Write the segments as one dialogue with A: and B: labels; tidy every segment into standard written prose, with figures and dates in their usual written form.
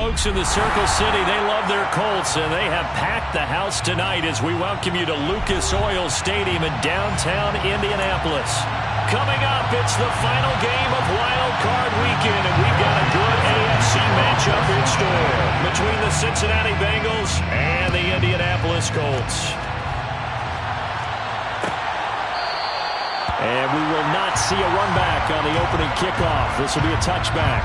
A: folks in the Circle City, they love their Colts, and they have packed the house tonight as we welcome you to Lucas Oil Stadium in downtown Indianapolis. Coming up, it's the final game of Wild Card Weekend, and we've got a good AFC matchup in store between the Cincinnati Bengals and the Indianapolis Colts. And we will not see a run back on the opening kickoff. This will be a touchback.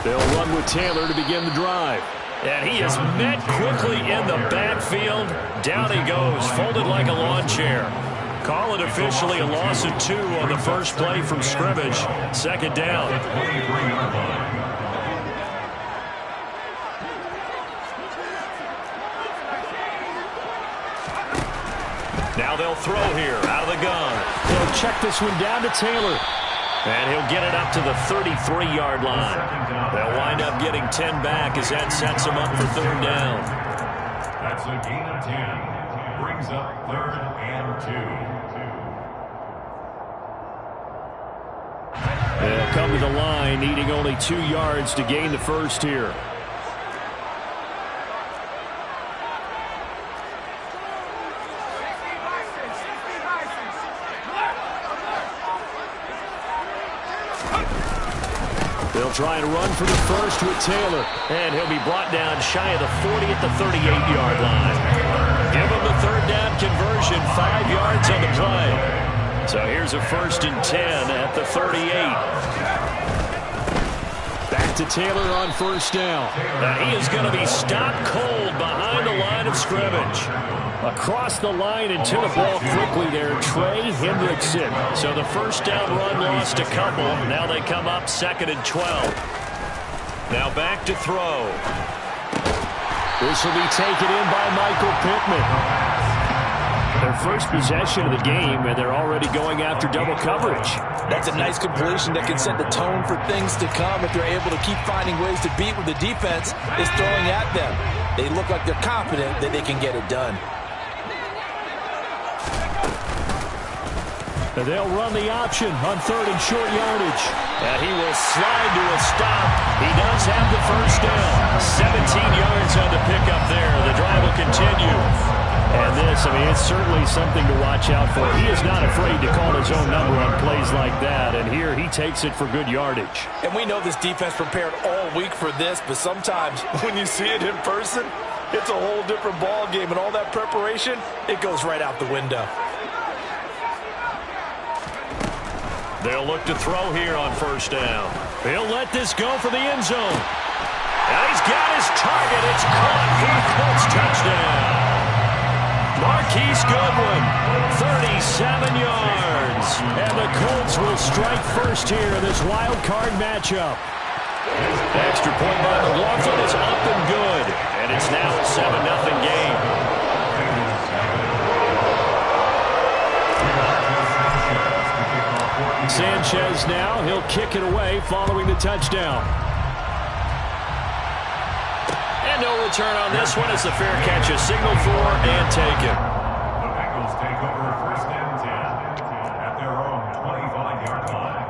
A: They'll run with Taylor to begin the drive. And he is met quickly in the backfield. Down he goes, folded like a lawn chair. Call it officially a loss of 2 on the first play from scrimmage. Second down. Now they'll throw here out of the gun. They'll check this one down to Taylor. And he'll get it up to the 33-yard line. They'll wind up getting 10 back as that sets them up for third down.
B: That's a gain of 10. Brings up 3rd and 2.
A: They'll come to the line, needing only 2 yards to gain the first here. They'll try and run for the first with Taylor. And he'll be brought down shy of the 40 at the 38-yard line. Give him the third down conversion, 5 yards on the play. So here's a 1st and 10 at the 38. Back to Taylor on first down. And he is going to be stopped cold behind the line of scrimmage. Across the line and to the ball quickly there, Trey Hendrickson. So the first down run lost a couple. Now they come up 2nd and 12. Now back to throw. This will be taken in by Michael Pittman. Their first possession of the game, and they're already going after double coverage.
C: That's a nice completion that can set the tone for things to come if they're able to keep finding ways to beat what the defense is throwing at them. They look like they're confident that they can get it done.
A: They'll run the option on 3rd and short yardage. And he will slide to a stop. He does have the first down. 17 yards on the pickup there. The drive will continue. And this, I mean, it's certainly something to watch out for. He is not afraid to call his own number on plays like that. And here he takes it for good yardage.
C: And we know this defense prepared all week for this, but sometimes when you see it in person, it's a whole different ball game. And all that preparation, it goes right out the window.
A: They'll look to throw here on first down. He'll let this go for the end zone. And he's got his target. It's caught. Heath Colts touchdown. Marquise Goodwin, 37 yards. And the Colts will strike first here in this wild card matchup. Extra point by McLaughlin is up and good. And it's now a 7-0 game. Sanchez now, he'll kick it away following the touchdown. And no return on this one as the fair catch is signaled for and taken.
B: The Bengals take over 1st and 10 at their own 25-yard line.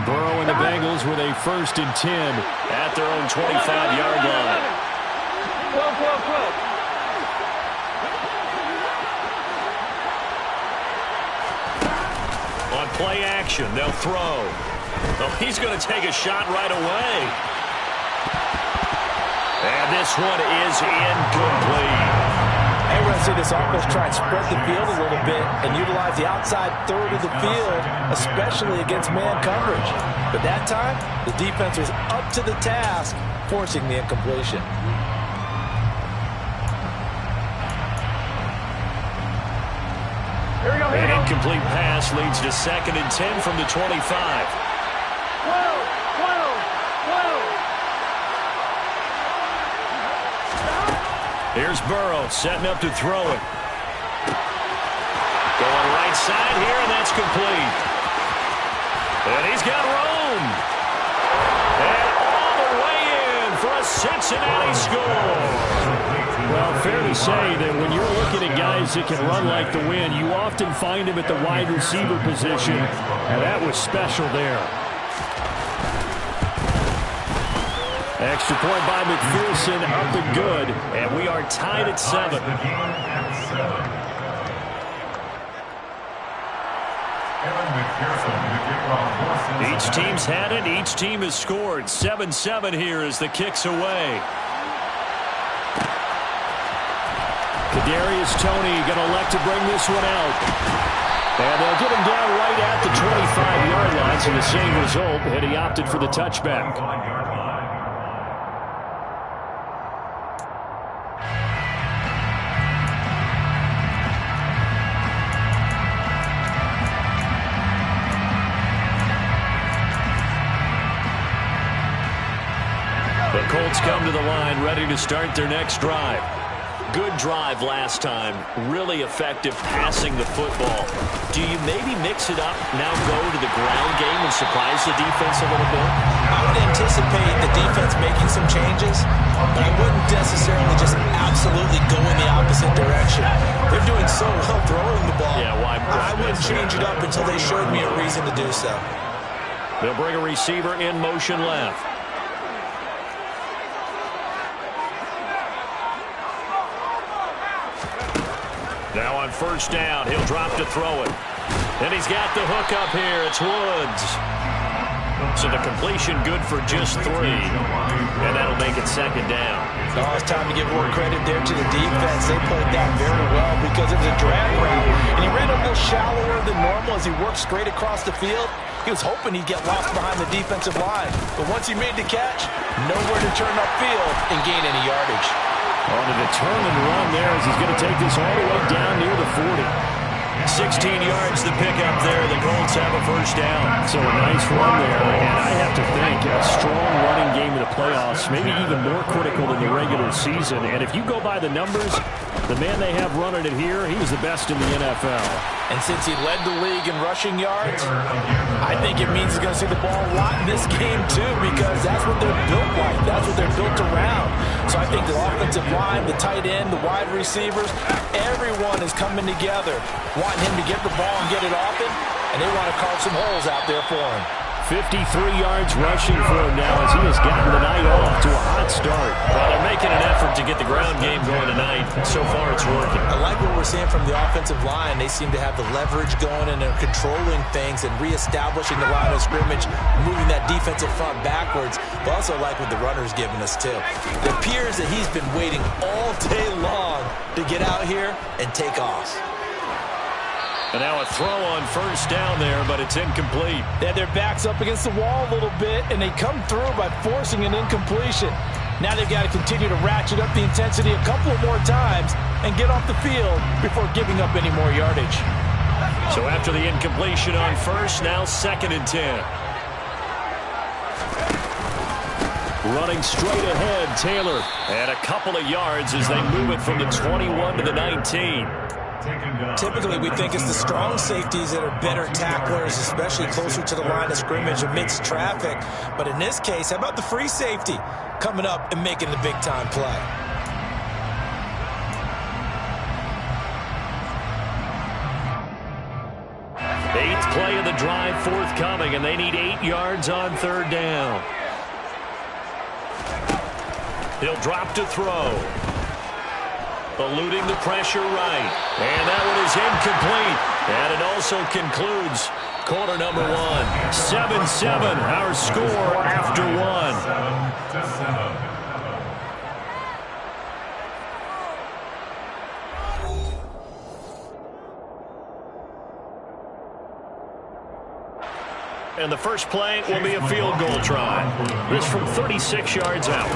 A: Burrow and the Bengals with a 1st and 10 at their own 25-yard line. On play action, they'll throw. Oh, he's going to take a shot right away. And this one is incomplete.
C: We're going to see this offense try and spread the field a little bit and utilize the outside 3rd of the field, especially against man coverage. But that time, the defense was up to the task, forcing the incompletion.
A: An incomplete pass leads to 2nd and 10 from the 25. Here's Burrow setting up to throw it. Going right side here, and that's complete. And he's got room. And all the way in for a Cincinnati score. Well, fair to say that when you're looking at guys that can run like the wind, you often find them at the wide receiver position, and that was special there. Extra point by McPherson, up and good, and we are tied at 7. Each team's had it. Each team has scored. 7-7 here as the kick's away. Kadarius Toney going to elect to bring this one out. And they'll get him down right at the 25-yard line, so the same result, and he opted for the touchback. The Colts come to the line, ready to start their next drive. Good drive last time. Really effective passing the football. Do you maybe mix it up, now go to the ground game and surprise the defense a little bit?
C: I would anticipate the defense making some changes, but I wouldn't necessarily just absolutely go in the opposite direction. They're doing so well throwing the ball.
A: Yeah, why?
C: I wouldn't change it up until they showed me a reason to do so.
A: They'll bring a receiver in motion left. Now on first down, he'll drop to throw it. And he's got the hook up here. It's Woods. So the completion good for just 3. And that'll make it second down.
C: Oh, it's time to give more credit there to the defense. They played that very well because it was a drag route. And he ran a little shallower than normal as he worked straight across the field. He was hoping he'd get lost behind the defensive line. But once he made the catch, nowhere to turn upfield and gain any yardage.
A: On a determined run there as he's going to take this all the way down near the 40. 16 yards to pick up there. The Colts have a first down. So a nice run there. And I have to think a strong running game in the playoffs, maybe even more critical than the regular season. And if you go by the numbers, the man they have running it here, he was the best in the NFL.
C: And since he led the league in rushing yards, I think it means he's going to see the ball a lot in this game too, because that's what they're built like. That's what they're built around. So I think the offensive line, the tight end, the wide receivers, everyone is coming together, wanting him to get the ball and get it often, and they want to carve some holes out there for him.
A: 53 yards rushing for him now as he has gotten the night off to a hot start. Well, they're making an effort to get the ground game going tonight. So far, it's working.
C: I like what we're seeing from the offensive line. They seem to have the leverage going, and they're controlling things and reestablishing the line of scrimmage, moving that defensive front backwards. But also like what the runner's giving us, too. It appears that he's been waiting all day long to get out here and take off.
A: And now a throw on first down there, but it's incomplete.
C: They had their backs up against the wall a little bit, and they come through by forcing an incompletion. Now they've got to continue to ratchet up the intensity a couple of more times and get off the field before giving up any more yardage.
A: So after the incompletion on first, now 2nd and 10. Running straight ahead, Taylor. And a couple of yards as they move it from the 21 to the 19.
C: Typically, we think it's the strong safeties that are better tacklers, especially closer to the line of scrimmage amidst traffic. But in this case, how about the free safety coming up and making the big-time play?
A: Eighth play of the drive forthcoming, and they need 8 yards on 3rd down. He'll drop to throw. Eluding the pressure right. And that one is incomplete. And it also concludes quarter number 1. 7-7, our score after 1.
B: 7-7.
A: And the first play will be a field goal try. This from 36 yards out.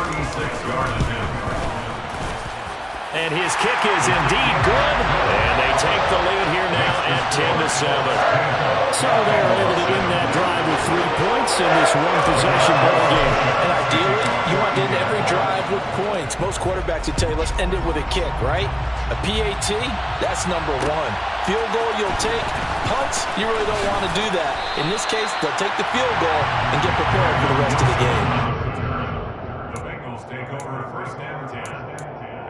A: And his kick is indeed good. And they take the lead here now at 10-7. So they're able to win that drive with 3 points in this one-possession ball game.
C: And ideally, You want to end every drive with points. Most quarterbacks would tell you, let's end it with a kick, right? A PAT, that's number one. Field goal you'll take. Punts, you really don't want to do that. In this case, they'll take the field goal and get prepared for the rest of the game.
B: The Bengals take over first and 10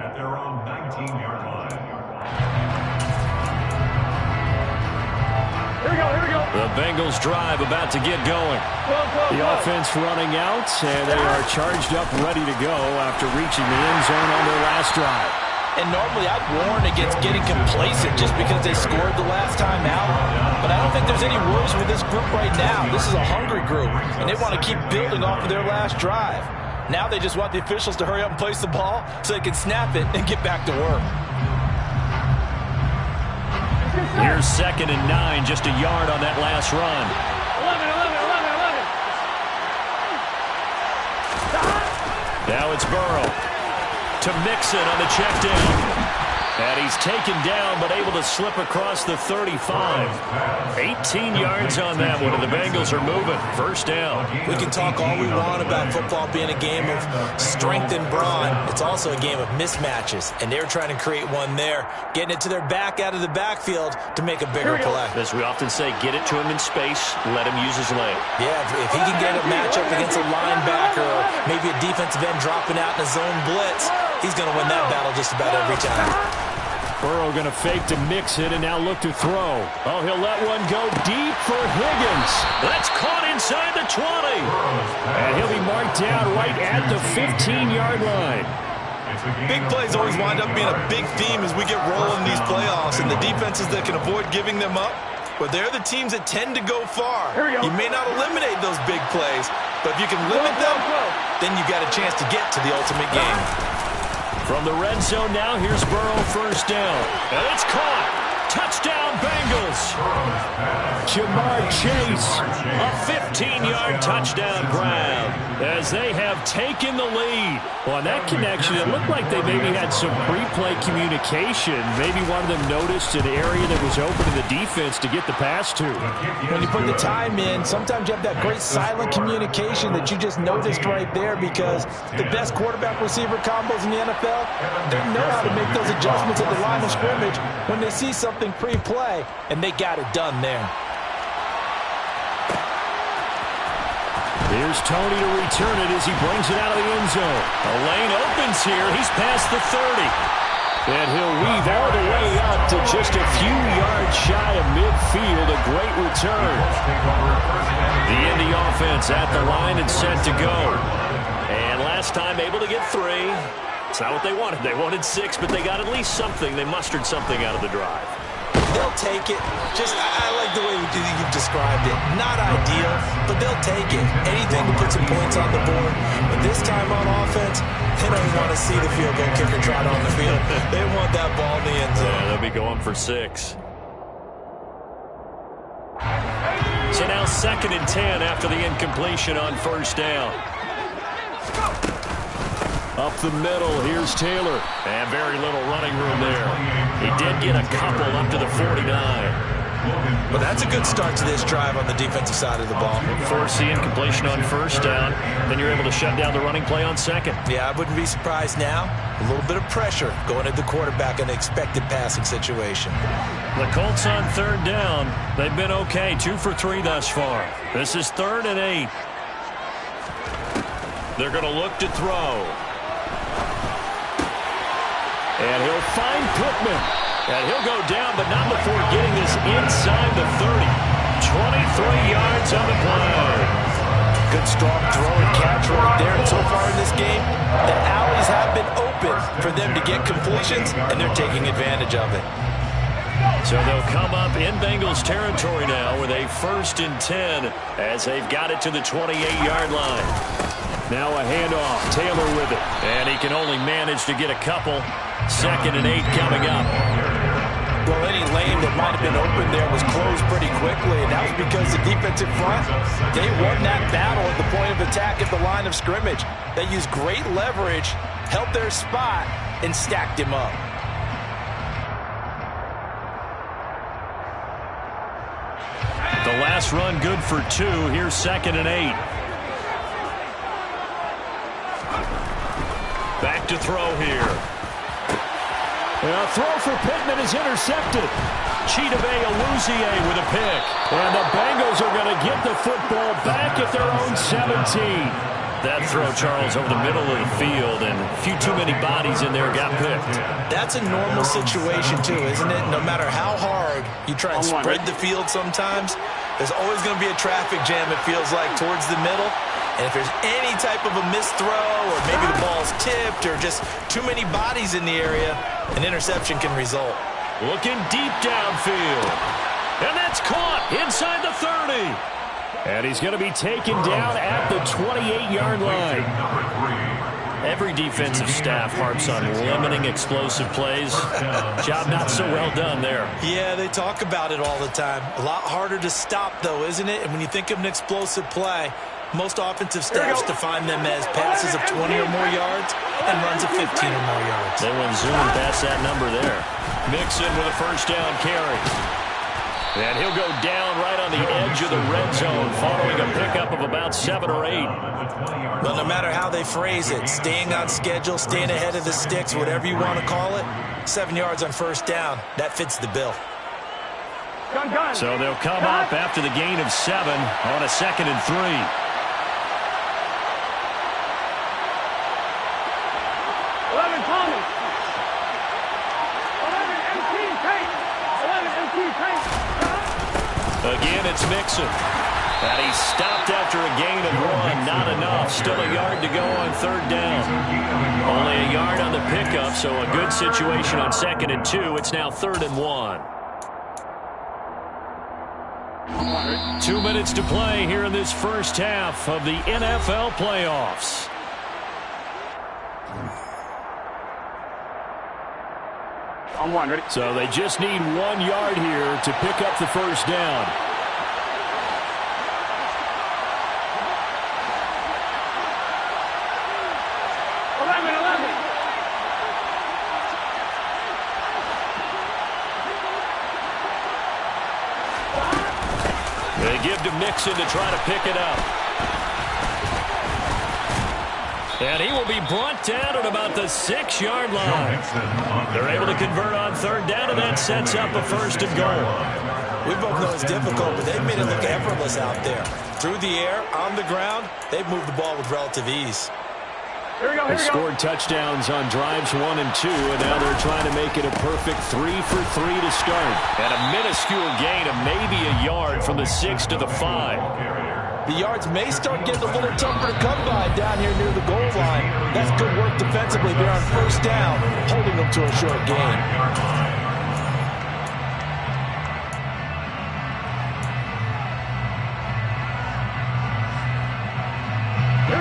B: at their own 19-yard line.
A: Here we go. The Bengals drive about to get going. The offense running out, and they are charged up, ready to go after reaching the end zone on their last drive.
C: And normally I'd warn against getting complacent just because they scored the last time out. But I don't think there's any worries with this group right now. This is a hungry group, and they want to keep building off of their last drive. Now they just want the officials to hurry up and place the ball so they can snap it and get back to work.
A: Here's 2nd and 9, just a yard on that last run. 11. Now it's Burrow to Mixon on the check down. And he's taken down, but able to slip across the 35. 18 yards on that one, and the Bengals are moving. First down.
C: We can talk all we want about football being a game of strength and brawn. It's also a game of mismatches, and they're trying to create one there, getting it to their back out of the backfield to make a bigger play.
A: As we often say, get it to him in space, let him use his leg.
C: Yeah, if he can get a matchup against a linebacker or maybe a defensive end dropping out in a zone blitz, he's going to win that battle just about every time.
A: Burrow going to fake to mix it and now look to throw. Oh, he'll let one go deep for Higgins. That's caught inside the 20. And he'll be marked down right at the 15-yard line.
C: Big plays always wind up being a big theme as we get rolling in these playoffs, and the defenses that can avoid giving them up, but they're the teams that tend to go far. You may not eliminate those big plays, but if you can limit them, then you got a chance to get to the ultimate game.
A: From the red zone now, here's Burrow, first down. And it's caught. Touchdown, Bengals. Jamar Chase, a 15-yard touchdown grab as they have taken the lead. Well, on that connection, it looked like they maybe had some pre-play communication. Maybe one of them noticed an area that was open to the defense to get the pass to.
C: When you put the time in, sometimes you have that great silent communication that you just noticed right there, because the best quarterback-receiver combos in the NFL, they know how to make those adjustments at the line of scrimmage when they see something pre-play, and they got it done there.
A: Here's Tony to return it as he brings it out of the end zone. A lane opens here. He's past the 30. And he'll weave all the way up to just a few yards shy of midfield. A great return. The Indy offense at the line and set to go. And last time able to get 3. It's not what they wanted. They wanted 6, but they got at least something. They mustered something out of the drive.
C: They'll take it. I like the way you've described it. Not ideal, but they'll take it. Anything to put some points on the board. But this time on offense, they don't want to see the field goal kicker trot on the field. They want that ball in the end zone.
A: Yeah, they'll be going for 6. So now 2nd and 10 after the incompletion on first down. Up the middle, here's Taylor. And very little running room there. He did get a couple up to the 49.
C: But that's a good start to this drive on the defensive side of the ball.
A: Force the incompletion on first down. Then you're able to shut down the running play on 2nd.
C: Yeah, I wouldn't be surprised now. A little bit of pressure going at the quarterback in an expected passing situation.
A: The Colts on 3rd down. They've been okay, 2 for 3 thus far. This is 3rd and 8. They're going to look to throw. And he'll find Pittman. And he'll go down, but not before getting this inside the 30. 23 yards on the play. Good strong throw and catch right there. And so far in this game, the alleys have been open for them to get completions, and they're taking advantage of it. So they'll come up in Bengals territory now with a 1st and 10 as they've got it to the 28-yard line. Now a handoff. Taylor with it. And he can only manage to get a couple. 2nd and 8 coming up. Well, any lane that might have been open there was closed pretty quickly, and that was because the defensive front, they won that battle at the point of attack at the line of scrimmage. They used great leverage, held their spot, and stacked him up. The last run good for 2. Here's 2nd and 8. look to throw here.
D: A throw for Pittman is intercepted.
A: Chidobe Awuzie with a pick.
D: And the Bengals are going to get the football back at their own 17.
A: That throw, Charles, over the middle of the field, and a few too many bodies in there got picked.
C: That's a normal situation, too, isn't it? No matter how hard you try and spread the field sometimes, there's always going to be a traffic jam, it feels like, towards the middle. And if there's any type of a missed throw, or maybe the ball's tipped, or just too many bodies in the area, an interception can result.
A: Looking deep downfield. And that's caught inside the 30.
D: And he's going to be taken down at the 28-yard line.
A: Every defensive staff harps on limiting explosive plays. Job not so well done there.
C: Yeah, they talk about it all the time. A lot harder to stop, though, isn't it? And when you think of an explosive play, most offensive staffs define them as passes of 20 or more yards and runs of 15 or more yards.
A: They went zooming past that number there. Mixon with a first down carry. And he'll go down right on the edge of the red zone following a pickup of about 7 or 8.
C: But no matter how they phrase it, staying on schedule, staying ahead of the sticks, whatever you want to call it, 7 yards on first down, that fits the bill.
A: So they'll come up after the gain of 7 on a 2nd and 3.
E: 11 Thomas. 11 18 Tate. 11 18 Tate.
A: Again, it's Mixon. And he's stopped after a gain of 1. Not enough. Still a yard to go on 3rd down. Only a yard on the pickup, so a good situation on 2nd and 2. It's now 3rd and 1. 2 minutes to play here in this first half of the NFL playoffs.
E: On 1, ready?
D: So they just need 1 yard here to pick up the first down.
A: They give to Mixon to try to pick it up. And he will be brought down at about the 6-yard line. They're able to convert on 3rd down, and that sets up a 1st and goal.
C: We both know it's difficult, but they've made it look effortless out there. Through the air, on the ground, they've moved the ball with relative ease.
E: Here we go,
D: They scored touchdowns on drives 1 and 2, and now they're trying to make it a perfect 3 for 3 to start.
A: And a minuscule gain of maybe a yard from the 6 to the 5.
C: The yards may start getting a little tougher to come by down here near the goal line. That's good work defensively there on 1st down, holding them to a short gain.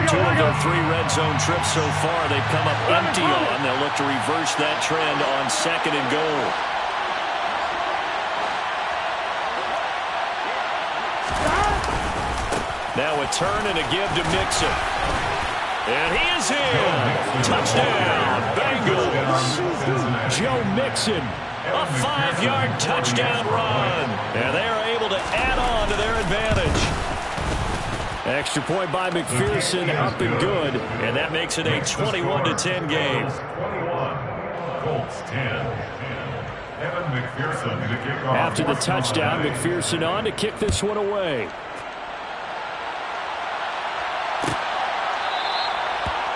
A: Two of their 3 red zone trips so far, they've come up empty on. They'll look to reverse that trend on 2nd and goal. Now a turn and a give to Mixon. And he is in. Touchdown, Bengals.
D: Joe Mixon.
A: A 5-yard touchdown run. And they are able to add on to their advantage.
D: Extra point by McPherson, up and good.
A: And that makes it a 21-10 game.
B: 21, Colts 10. Evan McPherson to kick off.
D: After the touchdown, McPherson on to kick this one away.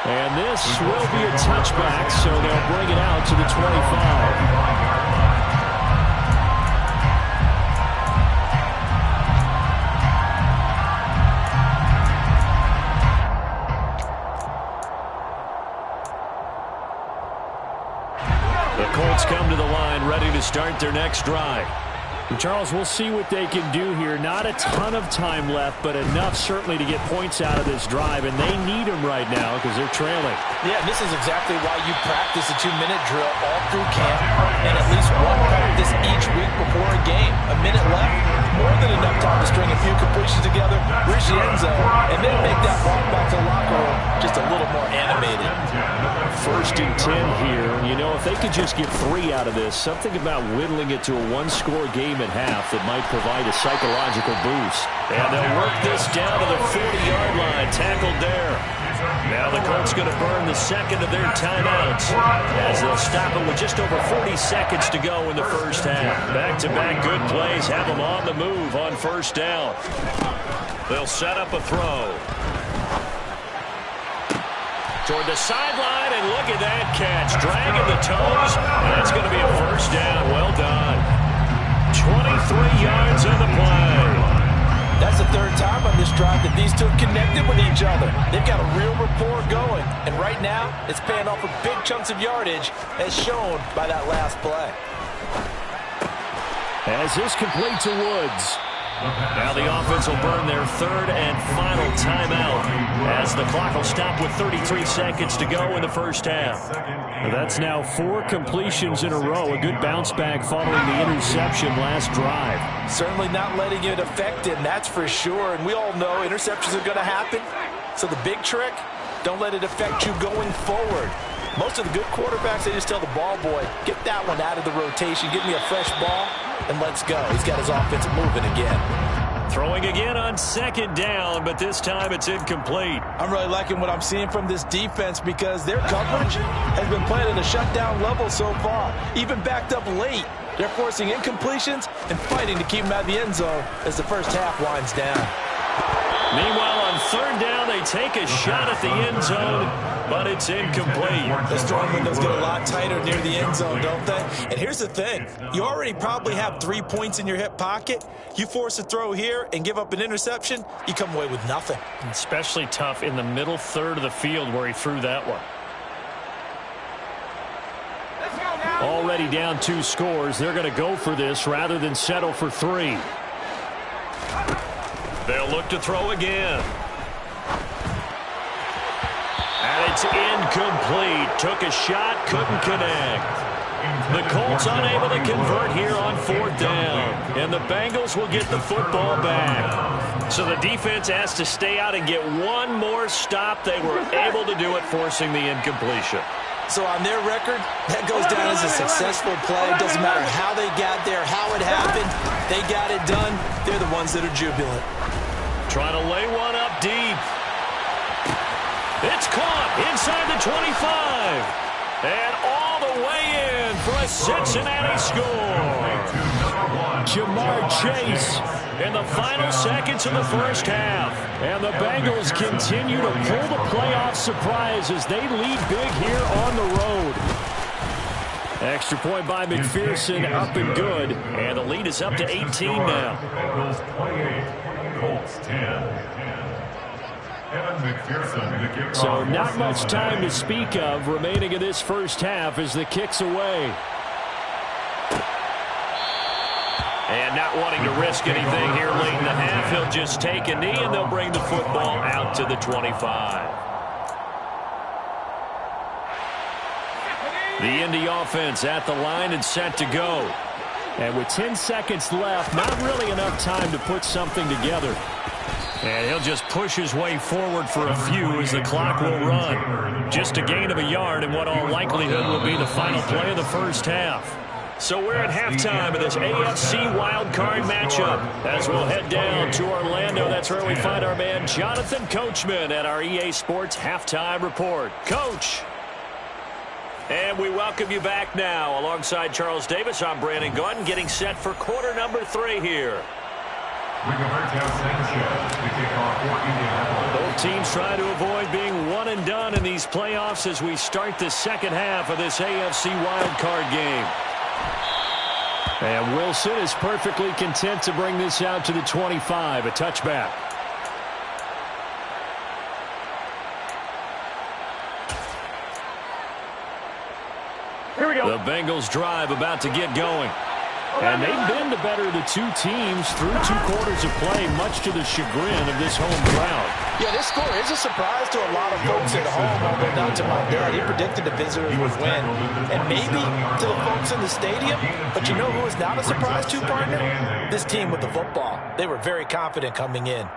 D: And this will be a touchback, so they'll bring it out to the 25.
A: The Colts come to the line ready to start their next drive.
D: Charles, we'll see what they can do here. Not a ton of time left, but enough certainly to get points out of this drive, and they need them right now because they're trailing.
C: Yeah, this is exactly why you practice a 2-minute drill all through camp and at least one practice each week before a game. A minute left, more than enough time to string a few completions together, reach the end zone, and then make that walk back to the locker room just a little more animated.
D: 1st and 10 here. And, you know, if they could just get 3 out of this, something about whittling it to a one-score game at half that might provide a psychological boost. And they'll work this down to the 40-yard line. Tackled there. Now the Colts going to burn the second of their timeouts as they'll stop it with just over 40 seconds to go in the first half. Back-to-back good plays have them on the move on 1st down. They'll set up a throw. Toward the sideline, and look at that catch. Dragging the toes, and that's going to be a 1st down. Well done. 23 yards on the play.
C: That's the 3rd time on this drive that these two have connected with each other. They've got a real rapport going, and right now it's paying off with big chunks of yardage as shown by that last play.
D: As this complete to Woods. Now the offense will burn their 3rd and final timeout as the clock will stop with 33 seconds to go in the first half. That's now 4 completions in a row. A good bounce back following the interception last drive.
C: Certainly not letting it affect him, that's for sure. And we all know interceptions are going to happen. So the big trick, don't let it affect you going forward. Most of the good quarterbacks, they just tell the ball boy, get that one out of the rotation, give me a fresh ball, and let's go. He's got his offense moving again.
D: Throwing again on 2nd down, but this time it's incomplete.
C: I'm really liking what I'm seeing from this defense because their coverage has been played at a shutdown level so far. Even backed up late, they're forcing incompletions and fighting to keep them out of the end zone as the first half winds down.
D: Meanwhile, on 3rd down, they take a shot at the end zone, but it's incomplete.
C: Those throwing windows get a lot tighter near the end zone, don't they? And here's the thing. You already probably have 3 points in your hip pocket. You force a throw here and give up an interception, you come away with nothing.
D: Especially tough in the middle 3rd of the field where he threw that one. Already down 2 scores. They're going to go for this rather than settle for 3. They'll look to throw again. And it's incomplete. Took a shot, couldn't connect. The Colts unable to convert here on 4th down. And the Bengals will get the football back. So the defense has to stay out and get one more stop. They were able to do it, forcing the incompletion.
C: So on their record, that goes down as a successful play. It doesn't matter how they got there, how it happened. They got it done. They're the ones that are jubilant.
D: Trying to lay one up deep. It's caught inside the 25. And all the way in for a Cincinnati score. Jamar Chase in the final seconds of the first half. And the Bengals continue to pull the playoff surprise as they lead big here on the road. Extra point by McPherson, up and good. And the lead is up to 18 now.
B: Bengals 28, Colts 10.
D: So not much time to speak of remaining in this first half as the kick's away. And not wanting to risk anything here late in the half, he'll just take a knee and they'll bring the football out to the 25. The Indy offense at the line and set to go. And with 10 seconds left, not really enough time to put something together. And he'll just push his way forward for a few as the clock will run. Just a gain of a yard in what all likelihood will be the final play of the first half. So we're at halftime of this AFC wildcard matchup as we'll head down to Orlando. That's where we find our man Jonathan Coachman at our EA Sports Halftime Report. Coach. And we welcome you back now. Alongside Charles Davis, I'm Brandon Gordon getting set for quarter number 3 here. Both teams try to avoid being one and done in these playoffs as we start the second half of this AFC wildcard game. And Wilson is perfectly content to bring this out to the 25, a touchback.
E: Here we go.
D: The Bengals drive about to get going. And they've been the better of the two teams through 2 quarters of play, much to the chagrin of this home crowd.
C: Yeah, this score is a surprise to a lot of folks at home, although not to my dad. He predicted the visitors would win. And maybe to the folks in the stadium. But you know who is not a surprise to, partner? This team with the football. They were very confident coming in.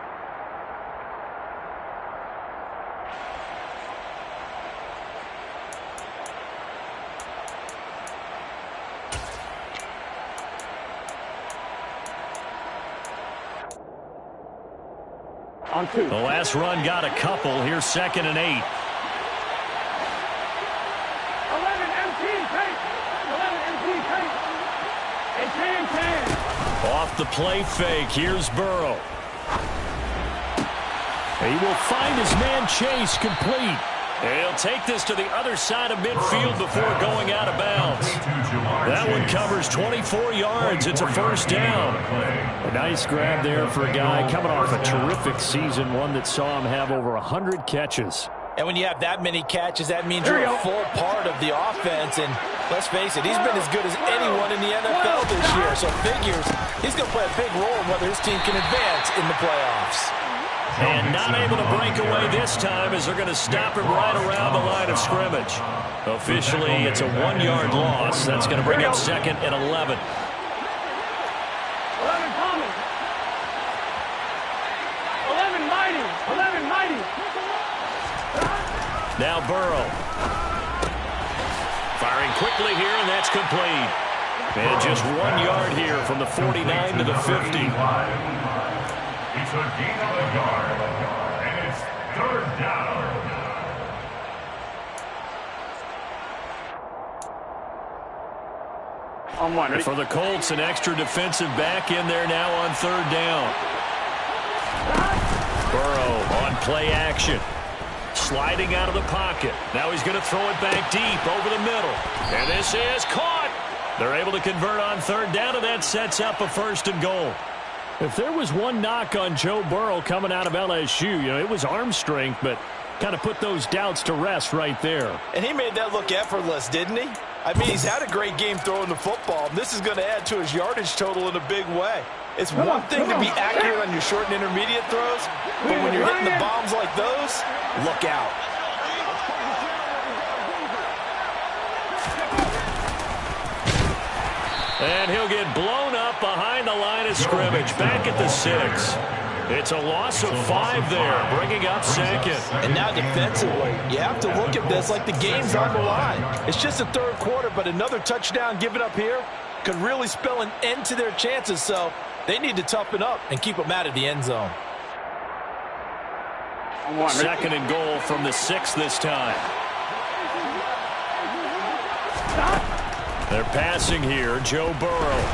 E: On 2.
D: The last run got a couple. Here's 2nd and 8.
E: 11 MT tape. 11 MT tape. And 10.
D: Off the play fake. Here's Burrow. He will find his man Chase complete. He'll take this to the other side of midfield before going out of bounds. That one covers 24 yards. It's a first down.
A: A nice grab there for a guy coming off a terrific season, one that saw him have over 100 catches.
C: And when you have that many catches, that means you're a full part of the offense. And let's face it, he's been as good as anyone in the NFL this year. So figures he's going to play a big role in whether his team can advance in the playoffs.
D: And not able to break away this time as they're going to stop him right around the line of scrimmage. Officially, it's a 1-yard loss. That's going to bring up 2nd and 11.
E: 11 Thomas. 11 Mighty. 11 Mighty.
D: Now Burrow. Firing quickly here, and that's complete. And just 1 yard here from the 49 to the 50.
B: It's a gain of a yard, and it's 3rd down.
E: On 1. Ready?
D: For the Colts, an extra defensive back in there now on 3rd down. Burrow on play action. Sliding out of the pocket. Now he's going to throw it back deep over the middle. And this is caught. They're able to convert on 3rd down, and that sets up a 1st and goal.
A: If there was one knock on Joe Burrow coming out of LSU, it was arm strength, but kind of put those doubts to rest right there.
C: And he made that look effortless, didn't he? I mean, he's had a great game throwing the football. This is going to add to his yardage total in a big way. It's one thing to be accurate on your short and intermediate throws, but when you're hitting the bombs like those, look out.
D: And he'll get blown up behind the line of scrimmage, back at the 6. It's a loss of 5 there, bringing up 2nd.
C: And now defensively, you have to look at this like the game's on the line. It's just the 3rd quarter, but another touchdown given up here could really spell an end to their chances, so they need to toughen up and keep them out of the end zone.
D: 2nd and goal from the 6 this time. They're passing here, Joe Burrow.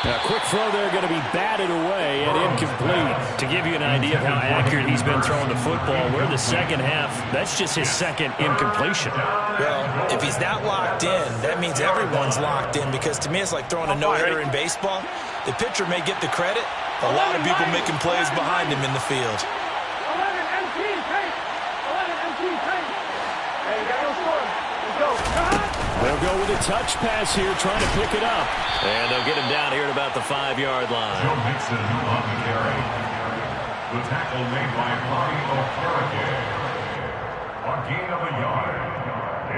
A: A quick throw there going to be batted away and incomplete.
D: To give you an idea of how accurate he's been throwing the football, we're in the 2nd half. That's just his 2nd incompletion.
C: Well, if he's not locked in, that means everyone's locked in, because to me it's like throwing a no-hitter in baseball. The pitcher may get the credit, a lot of people making plays behind him in the field.
E: 11 MT tape. 11 MT tape. Hey, you got no score. Let's go.
A: They'll go with a touch pass here, trying to pick it up.
D: And they'll get him down here at about the 5-yard line.
B: Joe Mixon on the carry. The tackle made by Bobby Okereke. A gain of a yard.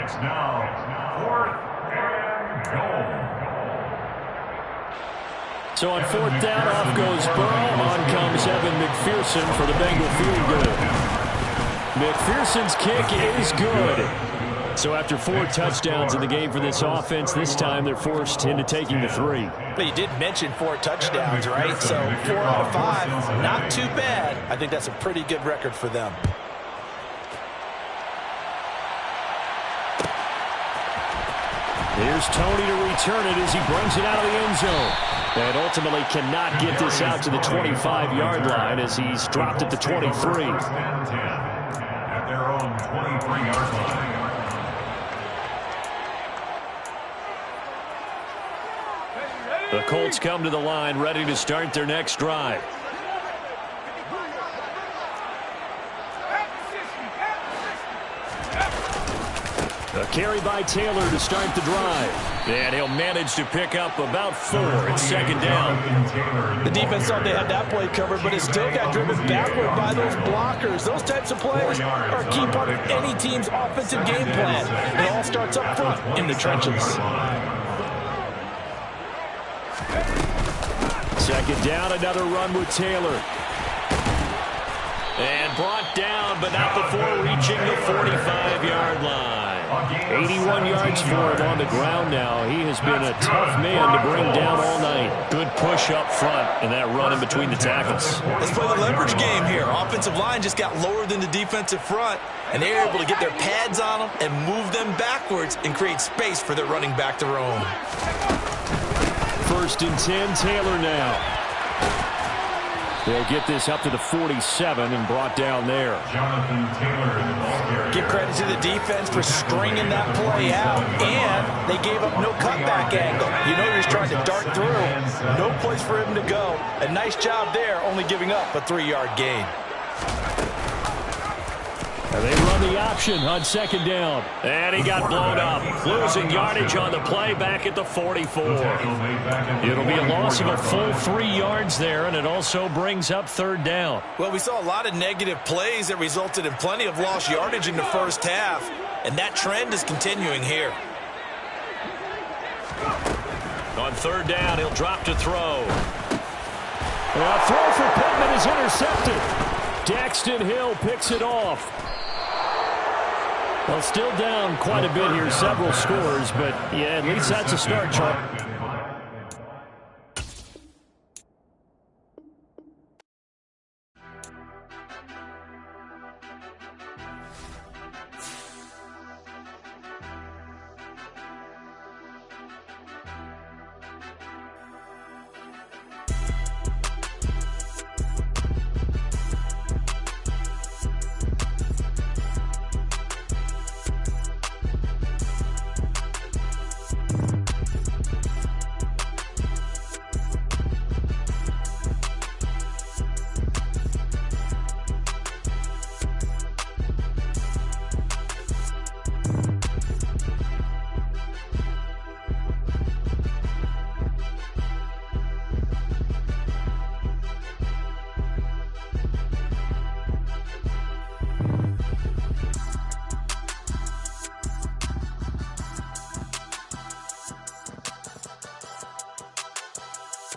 B: It's now 4th and goal.
A: So on 4th down, off goes Burrow. On comes Evan McPherson for the Bengal field goal. McPherson's kick is good. So after 4 touchdowns in the game for this offense, this time they're forced into taking the 3.
C: But you did mention 4 touchdowns, right? So 4 out of 5, not too bad. I think that's a pretty good record for them.
A: Here's Tony to return it as he brings it out of the end zone. And ultimately cannot get this out to the 25-yard line as he's dropped at the 23.
B: At their own 23-yard line.
D: The Colts come to the line ready to start their next drive.
A: A carry by Taylor to start the drive.
D: And he'll manage to pick up about 4 at 2nd down.
C: The defense thought they had that play covered, but it still got driven backward by those blockers. Those types of plays are a key part of any team's offensive game plan. It all starts up front in the trenches.
A: 2nd down, another run with Taylor.
D: And brought down, but not before reaching the 45-yard line. 81 yards for him on the ground now. He has been a tough man to bring down all night. Good push up front and that run in between the tackles.
C: Let's play the leverage game here. Offensive line just got lower than the defensive front, and they're able to get their pads on them and move them backwards and create space for their running back to roam.
A: 1st and 10, Taylor now. They'll get this up to the 47 and brought down there.
B: Jonathan Taylor.
C: Give credit to the defense for stringing that play out, and they gave up no cutback angle. You know, he's trying to dart through. No place for him to go. A nice job there, only giving up a 3-yard gain.
A: And they run the option on 2nd down.
D: And he got blown up. Losing yardage on the play back at the 44. It'll be a loss of a full 3 yards there, and it also brings up 3rd down.
C: Well, we saw a lot of negative plays that resulted in plenty of lost yardage in the first half, and that trend is continuing here.
D: On 3rd down, he'll drop to throw.
A: A throw for Pittman is intercepted. Daxton Hill picks it off. Well, still down quite a bit here, several scores, but yeah, at least that's a start, Charlie.